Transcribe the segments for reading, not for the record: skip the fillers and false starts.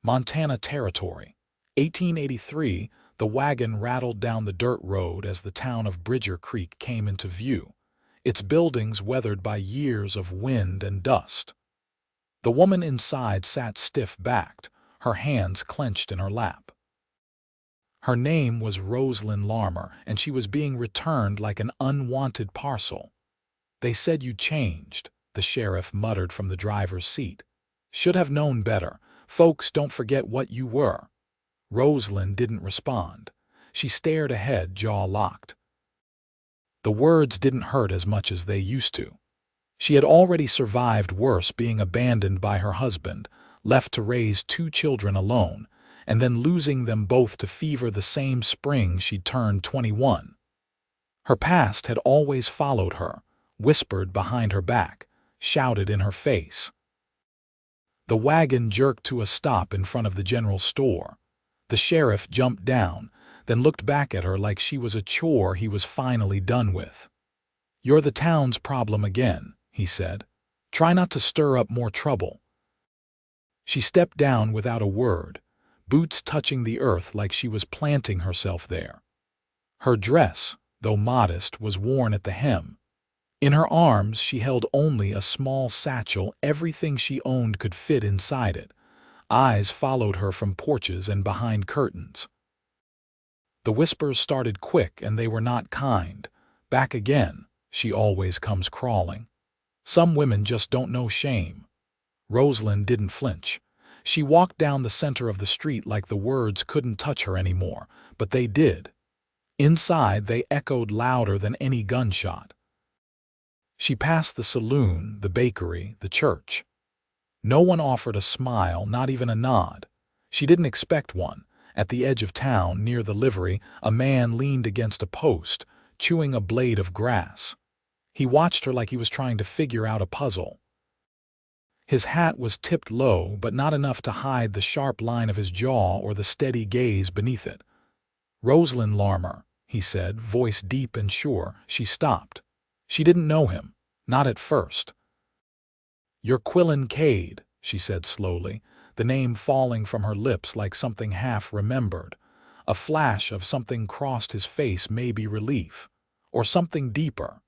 Montana Territory. 1883, the wagon rattled down the dirt road as the town of Bridger Creek came into view, its buildings weathered by years of wind and dust. The woman inside sat stiff-backed, her hands clenched in her lap. Her name was Rosalind Larmer, and she was being returned like an unwanted parcel. "They said you changed," the sheriff muttered from the driver's seat. "Should have known better. Folks don't forget what you were." Rosalind didn't respond. She stared ahead, jaw locked. The words didn't hurt as much as they used to. She had already survived worse, being abandoned by her husband, left to raise 2 children alone, and then losing them both to fever the same spring she'd turned 21. Her past had always followed her, whispered behind her back, shouted in her face. The wagon jerked to a stop in front of the general store. The sheriff jumped down, then looked back at her like she was a chore he was finally done with. "You're the town's problem again," he said. "Try not to stir up more trouble." She stepped down without a word, boots touching the earth like she was planting herself there. Her dress, though modest, was worn at the hem. In her arms she held only a small satchel. Everything she owned could fit inside it. Eyes followed her from porches and behind curtains. The whispers started quick, and they were not kind. "Back again. She always comes crawling. Some women just don't know shame." Rosalind didn't flinch. She walked down the center of the street like the words couldn't touch her anymore, but they did. Inside, they echoed louder than any gunshot. She passed the saloon, the bakery, the church. No one offered a smile, not even a nod. She didn't expect one. At the edge of town, near the livery, a man leaned against a post, chewing a blade of grass. He watched her like he was trying to figure out a puzzle. His hat was tipped low, but not enough to hide the sharp line of his jaw or the steady gaze beneath it. "Rosalind Larmer," he said, voice deep and sure. She stopped. She didn't know him, not at first. "You're Quillen Cade," she said slowly, the name falling from her lips like something half-remembered. A flash of something crossed his face, maybe relief, or something deeper.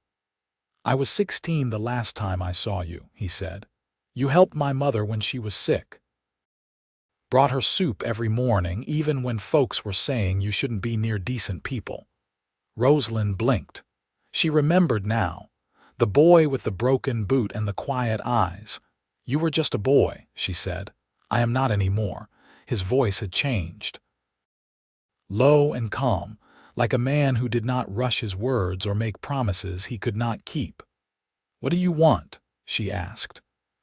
"I was 16 the last time I saw you," he said. "You helped my mother when she was sick. Brought her soup every morning, even when folks were saying you shouldn't be near decent people." Rosalind blinked. She remembered now. The boy with the broken boot and the quiet eyes. "You were just a boy," she said. "I am not anymore." His voice had changed. Low and calm, like a man who did not rush his words or make promises he could not keep. "What do you want?" she asked.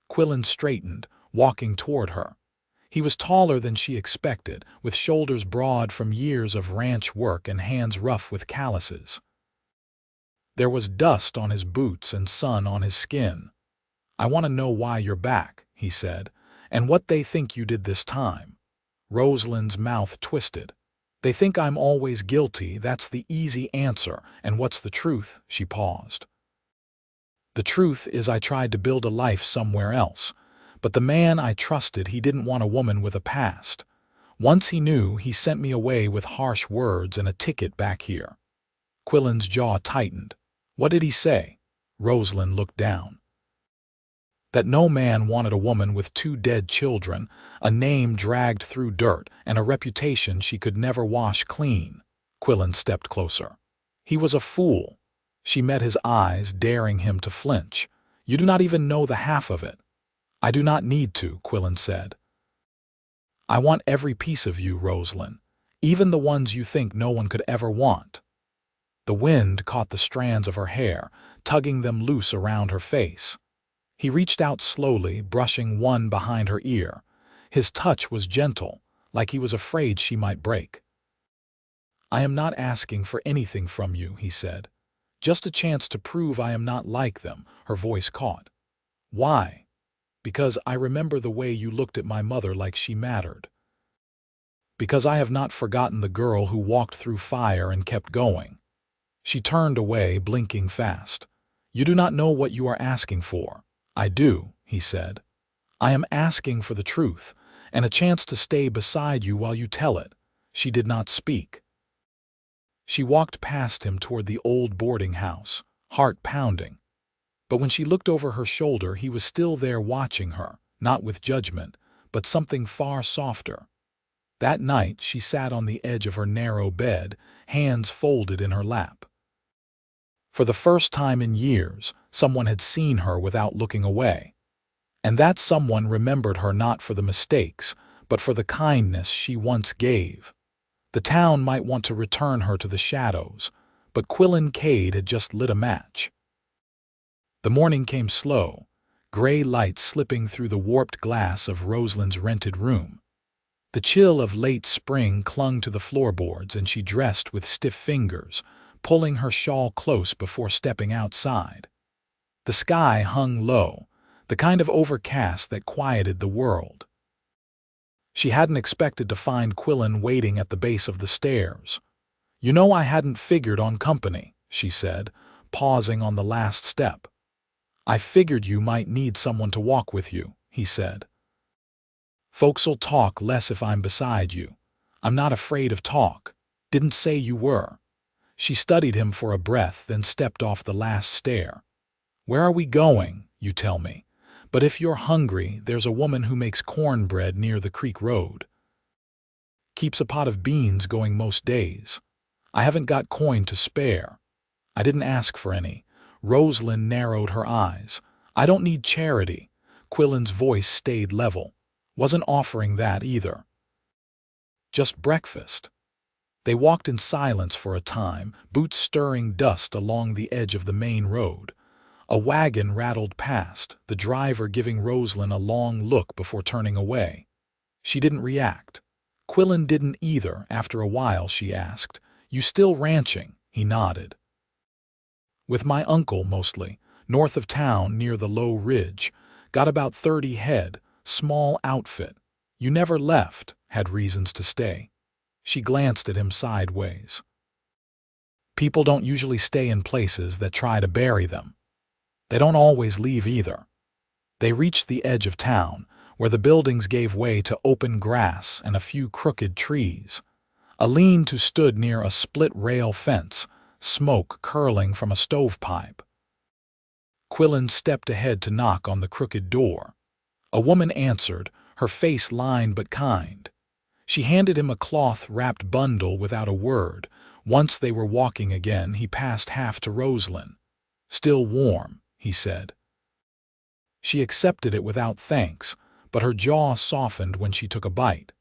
Quillen straightened, walking toward her. He was taller than she expected, with shoulders broad from years of ranch work and hands rough with calluses. There was dust on his boots and sun on his skin. "I want to know why you're back," he said, "and what they think you did this time." Rosalind's mouth twisted. "They think I'm always guilty. That's the easy answer. And what's the truth?" She paused. "The truth is I tried to build a life somewhere else. But the man I trusted, he didn't want a woman with a past. Once he knew, he sent me away with harsh words and a ticket back here." Quillen's jaw tightened. "What did he say?" Rosalind looked down. "That no man wanted a woman with 2 dead children, a name dragged through dirt, and a reputation she could never wash clean." Quillen stepped closer. "He was a fool." She met his eyes, daring him to flinch. "You do not even know the half of it." "I do not need to," Quillen said. "I want every piece of you, Rosalind, even the ones you think no one could ever want." The wind caught the strands of her hair, tugging them loose around her face. He reached out slowly, brushing one behind her ear. His touch was gentle, like he was afraid she might break. "I am not asking for anything from you," he said. "Just a chance to prove I am not like them." Her voice caught. "Why?" "Because I remember the way you looked at my mother like she mattered. Because I have not forgotten the girl who walked through fire and kept going." She turned away, blinking fast. "You do not know what you are asking for." "I do," he said. "I am asking for the truth, and a chance to stay beside you while you tell it." She did not speak. She walked past him toward the old boarding house, heart pounding. But when she looked over her shoulder, he was still there watching her, not with judgment, but something far softer. That night, she sat on the edge of her narrow bed, hands folded in her lap. For the first time in years, someone had seen her without looking away. And that someone remembered her not for the mistakes, but for the kindness she once gave. The town might want to return her to the shadows, but Quillen Cade had just lit a match. The morning came slow, gray light slipping through the warped glass of Rosalind's rented room. The chill of late spring clung to the floorboards, and she dressed with stiff fingers, pulling her shawl close before stepping outside. The sky hung low, the kind of overcast that quieted the world. She hadn't expected to find Quillen waiting at the base of the stairs. "You know, I hadn't figured on company," she said, pausing on the last step. "I figured you might need someone to walk with you," he said. "Folks'll talk less if I'm beside you. I'm not afraid of talk. Didn't say you were." She studied him for a breath, then stepped off the last stair. "Where are we going, you tell me? But if you're hungry, there's a woman who makes cornbread near the creek road. Keeps a pot of beans going most days. I haven't got coin to spare." "I didn't ask for any." Rosalind narrowed her eyes. "I don't need charity." Quillen's voice stayed level. "Wasn't offering that either. Just breakfast." They walked in silence for a time, boots stirring dust along the edge of the main road. A wagon rattled past, the driver giving Rosalind a long look before turning away. She didn't react. Quillen didn't either. After a while, she asked, "You still ranching?" He nodded. "With my uncle, mostly. North of town, near the low ridge. Got about 30 head. Small outfit. You never left. Had reasons to stay." She glanced at him sideways. "People don't usually stay in places that try to bury them. They don't always leave either." They reached the edge of town, where the buildings gave way to open grass and a few crooked trees. A lean-to stood near a split-rail fence, smoke curling from a stovepipe. Quillen stepped ahead to knock on the crooked door. A woman answered, her face lined but kind. She handed him a cloth-wrapped bundle without a word. Once they were walking again, he passed half to Rosalind. "Still warm," he said. She accepted it without thanks, but her jaw softened when she took a bite.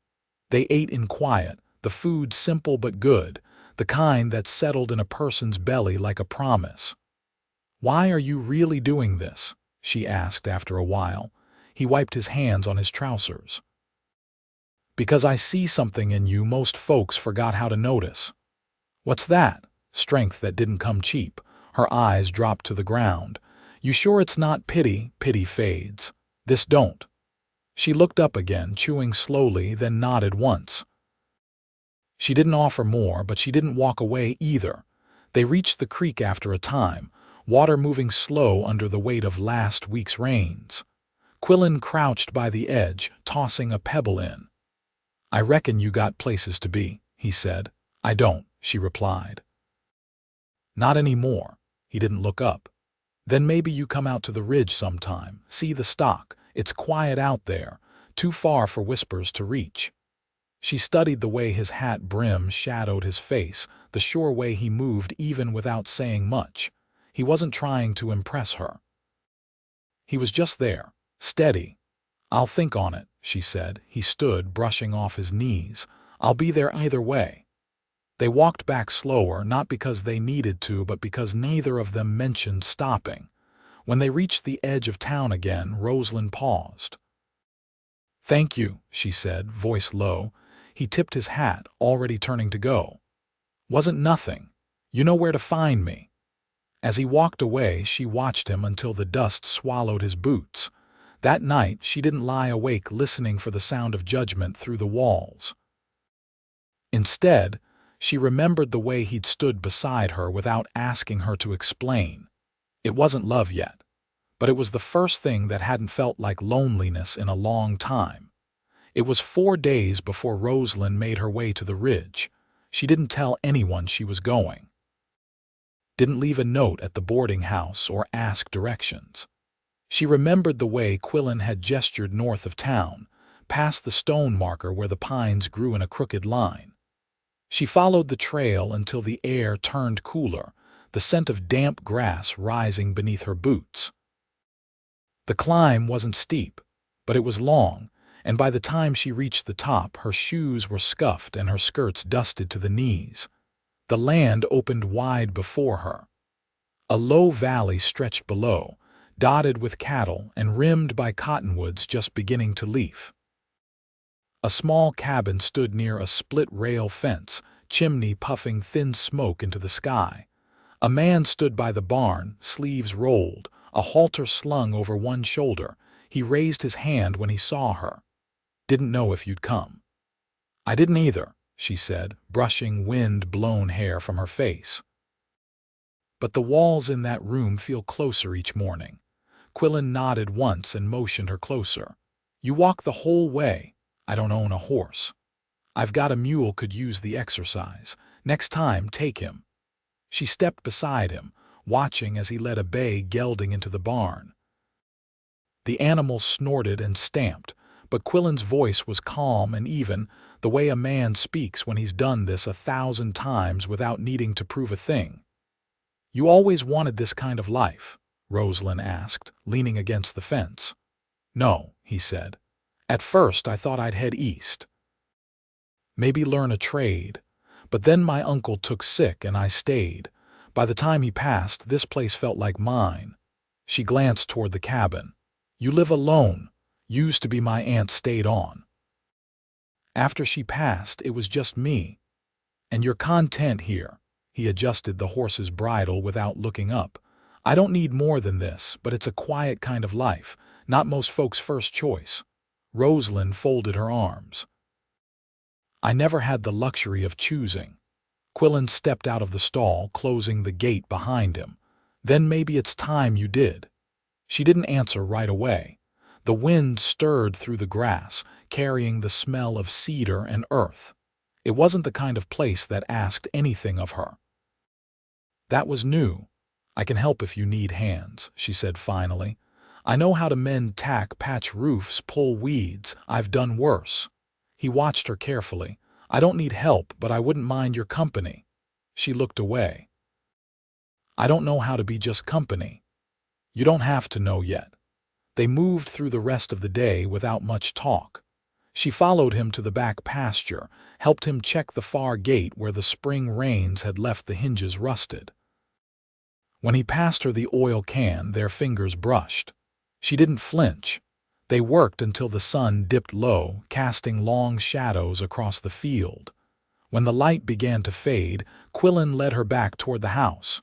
They ate in quiet, the food simple but good, the kind that settled in a person's belly like a promise. "Why are you really doing this?" she asked after a while. He wiped his hands on his trousers. "Because I see something in you most folks forgot how to notice." "What's that?" Strength that didn't come cheap. Her eyes dropped to the ground. "You sure it's not pity?" "Pity fades. This don't." She looked up again, chewing slowly, then nodded once. She didn't offer more, but she didn't walk away either. They reached the creek after a time, water moving slow under the weight of last week's rains. Quillen crouched by the edge, tossing a pebble in. "I reckon you got places to be," he said. "I don't," she replied. "Not anymore." He didn't look up. "Then maybe you come out to the ridge sometime, see the stock. It's quiet out there, too far for whispers to reach." She studied the way his hat brim shadowed his face, the sure way he moved even without saying much. He wasn't trying to impress her. He was just there, steady. "I'll think on it," she said. He stood, brushing off his knees. "I'll be there either way." They walked back slower, not because they needed to, but because neither of them mentioned stopping. When they reached the edge of town again, Rosalind paused. "Thank you," she said, voice low. He tipped his hat, already turning to go. "Wasn't nothing. You know where to find me." As he walked away, she watched him until the dust swallowed his boots. That night, she didn't lie awake listening for the sound of judgment through the walls. Instead, she remembered the way he'd stood beside her without asking her to explain. It wasn't love yet, but it was the first thing that hadn't felt like loneliness in a long time. It was 4 days before Rosalind made her way to the ridge. She didn't tell anyone she was going. Didn't leave a note at the boarding house or ask directions. She remembered the way Quillen had gestured north of town, past the stone marker where the pines grew in a crooked line. She followed the trail until the air turned cooler, the scent of damp grass rising beneath her boots. The climb wasn't steep, but it was long, and by the time she reached the top, her shoes were scuffed and her skirts dusted to the knees. The land opened wide before her. A low valley stretched below, dotted with cattle and rimmed by cottonwoods just beginning to leaf. A small cabin stood near a split-rail fence, chimney puffing thin smoke into the sky. A man stood by the barn, sleeves rolled, a halter slung over one shoulder. He raised his hand when he saw her. "Didn't know if you'd come." "I didn't either," she said, brushing wind-blown hair from her face. "But the walls in that room feel closer each morning." Quillen nodded once and motioned her closer. "You walk the whole way. I don't own a horse. I've got a mule could use the exercise. Next time, take him." She stepped beside him, watching as he led a bay gelding into the barn. The animal snorted and stamped, but Quillen's voice was calm and even, the way a man speaks when he's done this 1,000 times without needing to prove a thing. "You always wanted this kind of life?" Rosalind asked, leaning against the fence. "No," he said. "At first I thought I'd head east. Maybe learn a trade. But then my uncle took sick and I stayed. By the time he passed, this place felt like mine." She glanced toward the cabin. "You live alone. Used to be my aunt stayed on. After she passed, it was just me. And you're content here." He adjusted the horse's bridle without looking up. "I don't need more than this, but it's a quiet kind of life, not most folks' first choice." Rosalind folded her arms. "I never had the luxury of choosing." Quillen stepped out of the stall, closing the gate behind him. "Then maybe it's time you did." She didn't answer right away. The wind stirred through the grass, carrying the smell of cedar and earth. It wasn't the kind of place that asked anything of her. "That was new. I can help if you need hands," she said finally. "I know how to mend tack, patch roofs, pull weeds. I've done worse." He watched her carefully. "I don't need help, but I wouldn't mind your company." She looked away. "I don't know how to be just company." "You don't have to know yet." They moved through the rest of the day without much talk. She followed him to the back pasture, helped him check the far gate where the spring rains had left the hinges rusted. When he passed her the oil can, their fingers brushed. She didn't flinch. They worked until the sun dipped low, casting long shadows across the field. When the light began to fade, Quillen led her back toward the house.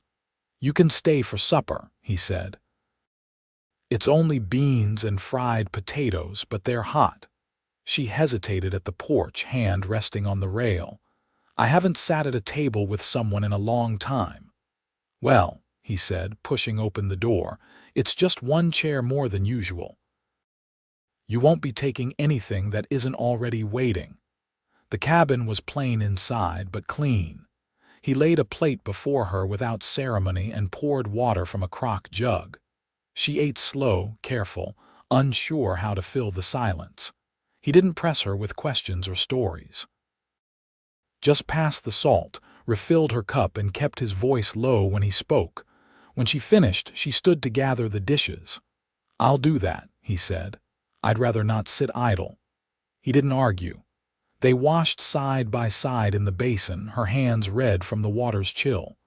"You can stay for supper," he said. "It's only beans and fried potatoes, but they're hot." She hesitated at the porch, hand resting on the rail. "I haven't sat at a table with someone in a long time." "Well," he said, pushing open the door, "it's just one chair more than usual. You won't be taking anything that isn't already waiting." The cabin was plain inside, but clean. He laid a plate before her without ceremony and poured water from a crock jug. She ate slow, careful, unsure how to fill the silence. He didn't press her with questions or stories. Just passed the salt, refilled her cup, and kept his voice low when he spoke. When she finished, she stood to gather the dishes. "I'll do that," he said. "I'd rather not sit idle." He didn't argue. They washed side by side in the basin, her hands red from the water's chill.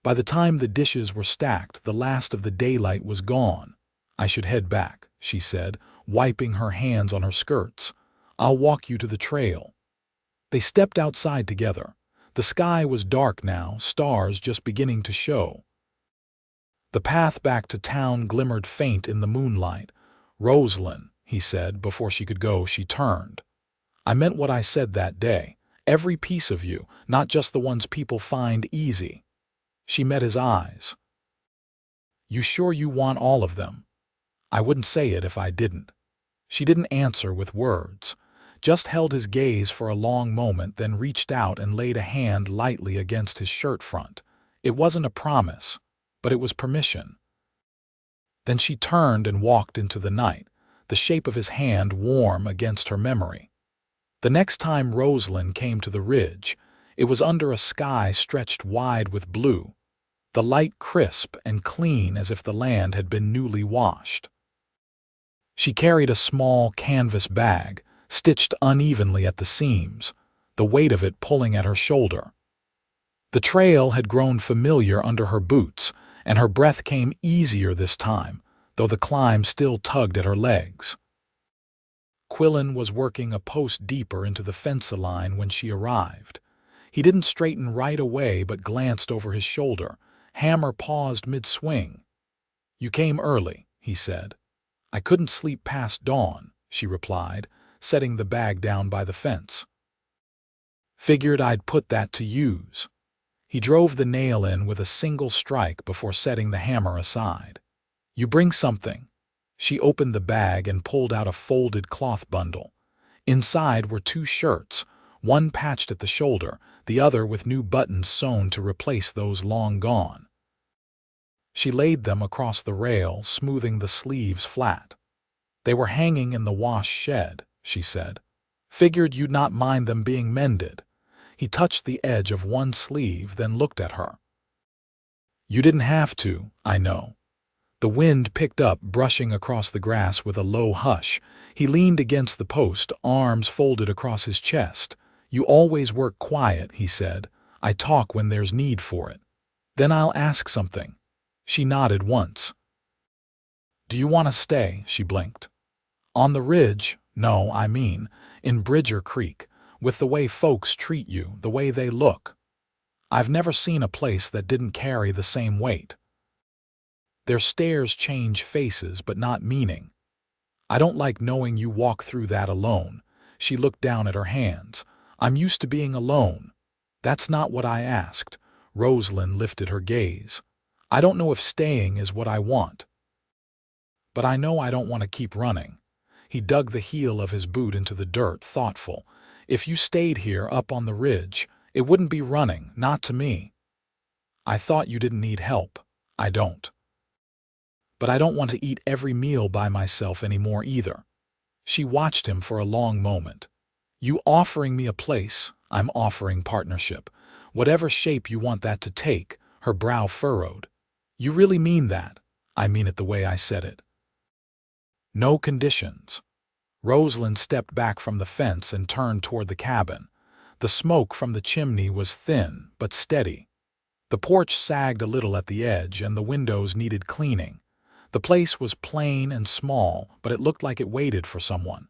By the time the dishes were stacked, the last of the daylight was gone. "I should head back," she said, wiping her hands on her skirts. "I'll walk you to the trail." They stepped outside together. The sky was dark now, stars just beginning to show. The path back to town glimmered faint in the moonlight. "Rosalind," he said, before she could go. She turned. "I meant what I said that day. Every piece of you, not just the ones people find easy." She met his eyes. "You sure you want all of them?" "I wouldn't say it if I didn't." She didn't answer with words, just held his gaze for a long moment, then reached out and laid a hand lightly against his shirt front. It wasn't a promise, but it was permission. Then she turned and walked into the night, the shape of his hand warm against her memory. The next time Rosalind came to the ridge, it was under a sky stretched wide with blue, the light crisp and clean as if the land had been newly washed. She carried a small canvas bag, stitched unevenly at the seams, the weight of it pulling at her shoulder. The trail had grown familiar under her boots, and her breath came easier this time, though the climb still tugged at her legs. Quillen was working a post deeper into the fence line when she arrived. He didn't straighten right away but glanced over his shoulder. Hammer paused mid-swing. "You came early," he said. "I couldn't sleep past dawn," she replied, setting the bag down by the fence. "Figured I'd put that to use." He drove the nail in with a single strike before setting the hammer aside. "You bring something." She opened the bag and pulled out a folded cloth bundle. Inside were 2 shirts, one patched at the shoulder, the other with new buttons sewn to replace those long gone. She laid them across the rail, smoothing the sleeves flat. "They were hanging in the wash shed," she said. "Figured you'd not mind them being mended." He touched the edge of one sleeve, then looked at her. "You didn't have to, I know." The wind picked up, brushing across the grass with a low hush. He leaned against the post, arms folded across his chest. "You always work quiet," he said. "I talk when there's need for it. Then I'll ask something." She nodded once. "Do you want to stay?" She blinked. "On the ridge? No, I mean, in Bridger Creek, with the way folks treat you, the way they look. I've never seen a place that didn't carry the same weight. Their stares change faces, but not meaning. I don't like knowing you walk through that alone." She looked down at her hands. "I'm used to being alone." "That's not what I asked." Rosalind lifted her gaze. "I don't know if staying is what I want. But I know I don't want to keep running." He dug the heel of his boot into the dirt, thoughtful. "If you stayed here up on the ridge, it wouldn't be running, not to me. I thought you didn't need help. I don't. But I don't want to eat every meal by myself anymore either." She watched him for a long moment. "You offering me a place, I'm offering partnership. Whatever shape you want that to take." Her brow furrowed. "You really mean that?" "I mean it the way I said it." "No conditions." Rosalind stepped back from the fence and turned toward the cabin. The smoke from the chimney was thin but steady. The porch sagged a little at the edge, and the windows needed cleaning. The place was plain and small, but it looked like it waited for someone.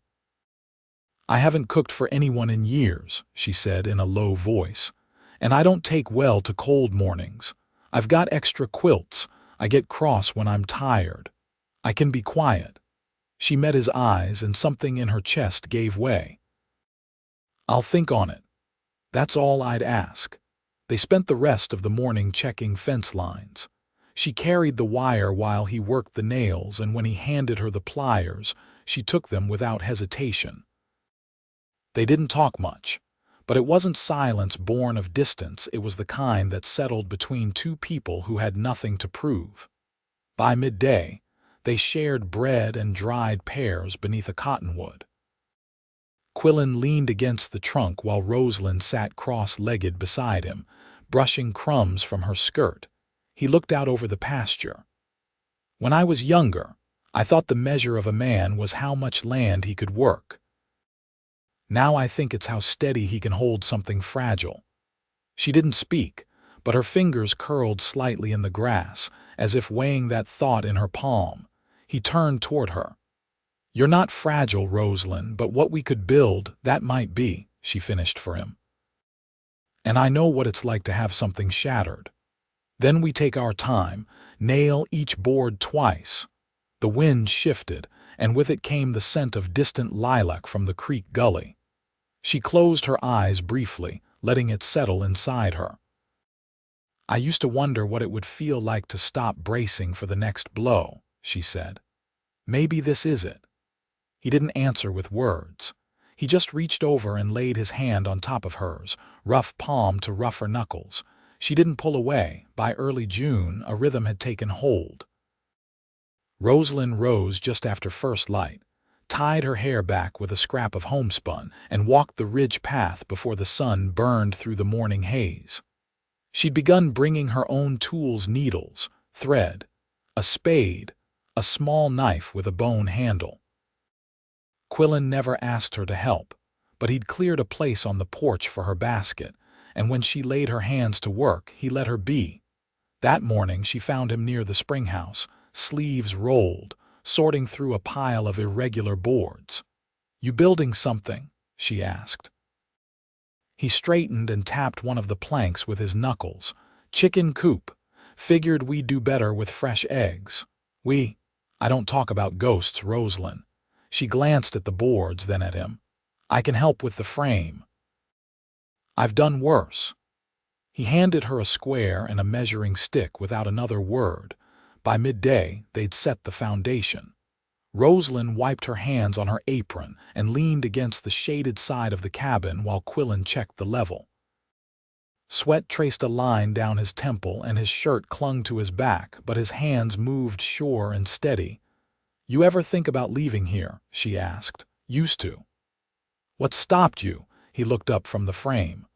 "I haven't cooked for anyone in years," she said in a low voice. "And I don't take well to cold mornings. I've got extra quilts. I get cross when I'm tired. I can be quiet." She met his eyes, and something in her chest gave way. "I'll think on it. That's all I'd ask." They spent the rest of the morning checking fence lines. She carried the wire while he worked the nails, and when he handed her the pliers, she took them without hesitation. They didn't talk much, but it wasn't silence born of distance. It was the kind that settled between 2 people who had nothing to prove. By midday, they shared bread and dried pears beneath a cottonwood. Quillen leaned against the trunk while Rosalind sat cross-legged beside him, brushing crumbs from her skirt. He looked out over the pasture. "When I was younger, I thought the measure of a man was how much land he could work. Now I think it's how steady he can hold something fragile." She didn't speak, but her fingers curled slightly in the grass, as if weighing that thought in her palm. He turned toward her. "You're not fragile, Rosalind, but what we could build, that might be," she finished for him. "And I know what it's like to have something shattered. Then we take our time, nail each board twice." The wind shifted, and with it came the scent of distant lilac from the creek gully. She closed her eyes briefly, letting it settle inside her. "I used to wonder what it would feel like to stop bracing for the next blow," she said. "Maybe this is it." He didn't answer with words. He just reached over and laid his hand on top of hers, rough palm to rougher knuckles. She didn't pull away. By early June, a rhythm had taken hold. Rosalind rose just after first light, tied her hair back with a scrap of homespun, and walked the ridge path before the sun burned through the morning haze. She'd begun bringing her own tools: needles, thread, a spade, a small knife with a bone handle. Quillen never asked her to help, but he'd cleared a place on the porch for her basket, and when she laid her hands to work, he let her be. That morning she found him near the spring house, sleeves rolled, sorting through a pile of irregular boards. "You building something?" she asked. He straightened and tapped one of the planks with his knuckles. "Chicken coop. Figured we'd do better with fresh eggs. I don't talk about ghosts, Rosalind." She glanced at the boards, then at him. "I can help with the frame." "I've done worse." He handed her a square and a measuring stick without another word. By midday, they'd set the foundation. Rosalind wiped her hands on her apron and leaned against the shaded side of the cabin while Quillen checked the level. Sweat traced a line down his temple and his shirt clung to his back, but his hands moved sure and steady. "You ever think about leaving here?" she asked. "Used to." "What stopped you?" He looked up from the frame.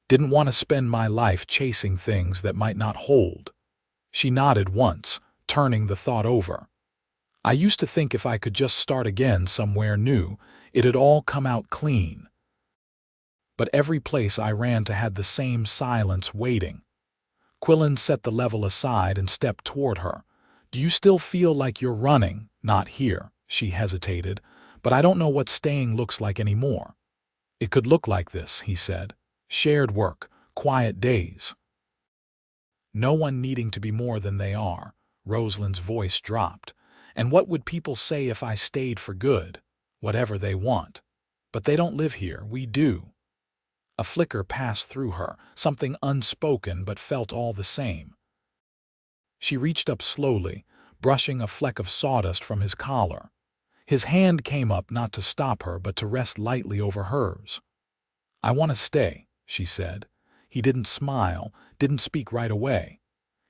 "Didn't want to spend my life chasing things that might not hold." She nodded once, turning the thought over. "I used to think if I could just start again somewhere new, it'd all come out clean. But every place I ran to had the same silence waiting." Quillen set the level aside and stepped toward her. "Do you still feel like you're running?" "Not here," she hesitated, "but I don't know what staying looks like anymore." "It could look like this," he said. "Shared work, quiet days. No one needing to be more than they are." Rosalind's voice dropped. "And what would people say if I stayed for good? Whatever they want. But they don't live here, we do." A flicker passed through her, something unspoken but felt all the same. She reached up slowly, brushing a fleck of sawdust from his collar. His hand came up not to stop her but to rest lightly over hers. "I want to stay," she said. He didn't smile, didn't speak right away.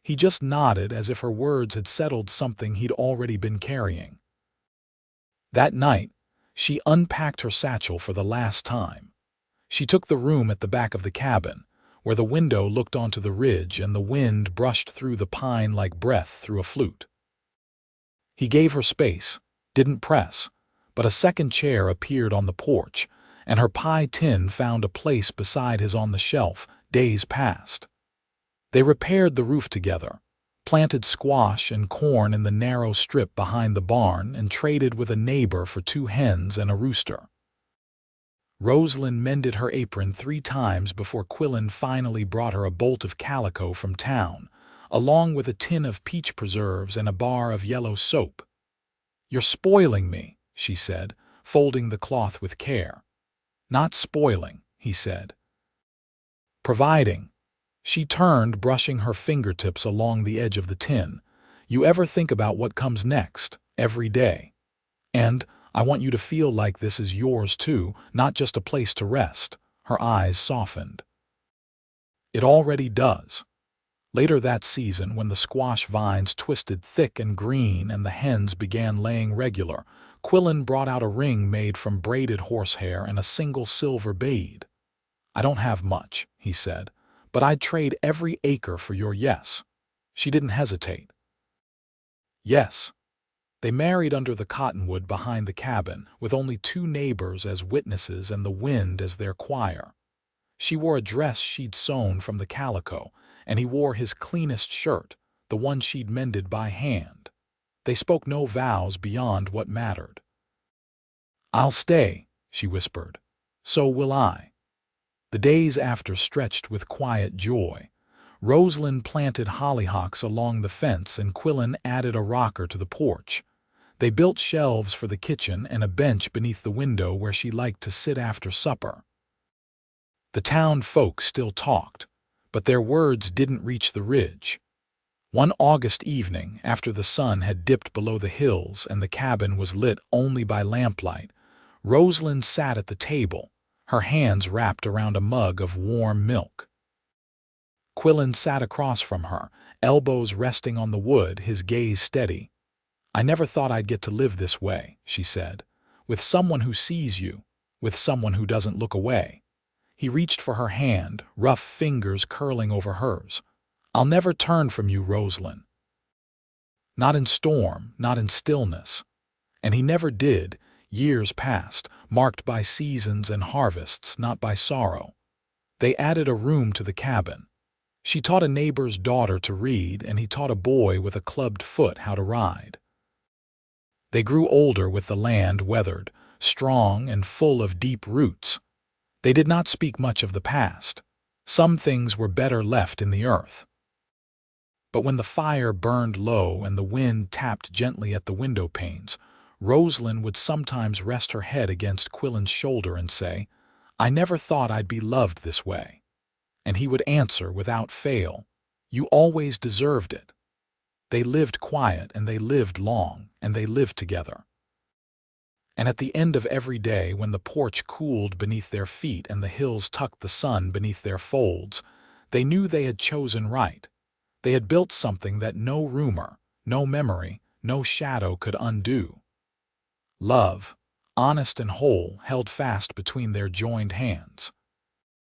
He just nodded as if her words had settled something he'd already been carrying. That night, she unpacked her satchel for the last time. She took the room at the back of the cabin, where the window looked onto the ridge and the wind brushed through the pine like breath through a flute. He gave her space, didn't press, but a second chair appeared on the porch, and her pie tin found a place beside his on the shelf. Days passed. They repaired the roof together, planted squash and corn in the narrow strip behind the barn, and traded with a neighbor for 2 hens and a rooster. Rosalind mended her apron 3 times before Quillen finally brought her a bolt of calico from town, along with a tin of peach preserves and a bar of yellow soap. "You're spoiling me," she said, folding the cloth with care. "Not spoiling," he said. "Providing." She turned, brushing her fingertips along the edge of the tin. "You ever think about what comes next, every day? And I want you to feel like this is yours too, not just a place to rest." Her eyes softened. "It already does." Later that season, when the squash vines twisted thick and green and the hens began laying regular, Quillen brought out a ring made from braided horsehair and a single silver bead. "I don't have much," he said, "but I'd trade every acre for your yes." She didn't hesitate. "Yes." They married under the cottonwood behind the cabin, with only 2 neighbors as witnesses and the wind as their choir. She wore a dress she'd sewn from the calico, and he wore his cleanest shirt, the one she'd mended by hand. They spoke no vows beyond what mattered. "I'll stay," she whispered. "So will I." The days after stretched with quiet joy. Rosalind planted hollyhocks along the fence and Quillen added a rocker to the porch. They built shelves for the kitchen and a bench beneath the window where she liked to sit after supper. The town folk still talked, but their words didn't reach the ridge. One August evening, after the sun had dipped below the hills and the cabin was lit only by lamplight, Rosalind sat at the table, her hands wrapped around a mug of warm milk. Quillen sat across from her, elbows resting on the wood, his gaze steady. "I never thought I'd get to live this way," she said, "with someone who sees you, with someone who doesn't look away." He reached for her hand, rough fingers curling over hers. "I'll never turn from you, Rosalind. Not in storm, not in stillness." And he never did. Years passed, marked by seasons and harvests, not by sorrow. They added a room to the cabin. She taught a neighbor's daughter to read, and he taught a boy with a clubbed foot how to ride. They grew older with the land weathered, strong and full of deep roots. They did not speak much of the past. Some things were better left in the earth. But when the fire burned low and the wind tapped gently at the window panes, Rosalind would sometimes rest her head against Quillen's shoulder and say, "I never thought I'd be loved this way." And he would answer without fail, "You always deserved it." They lived quiet, and they lived long, and they lived together. And at the end of every day, when the porch cooled beneath their feet and the hills tucked the sun beneath their folds, they knew they had chosen right. They had built something that no rumor, no memory, no shadow could undo. Love, honest and whole, held fast between their joined hands.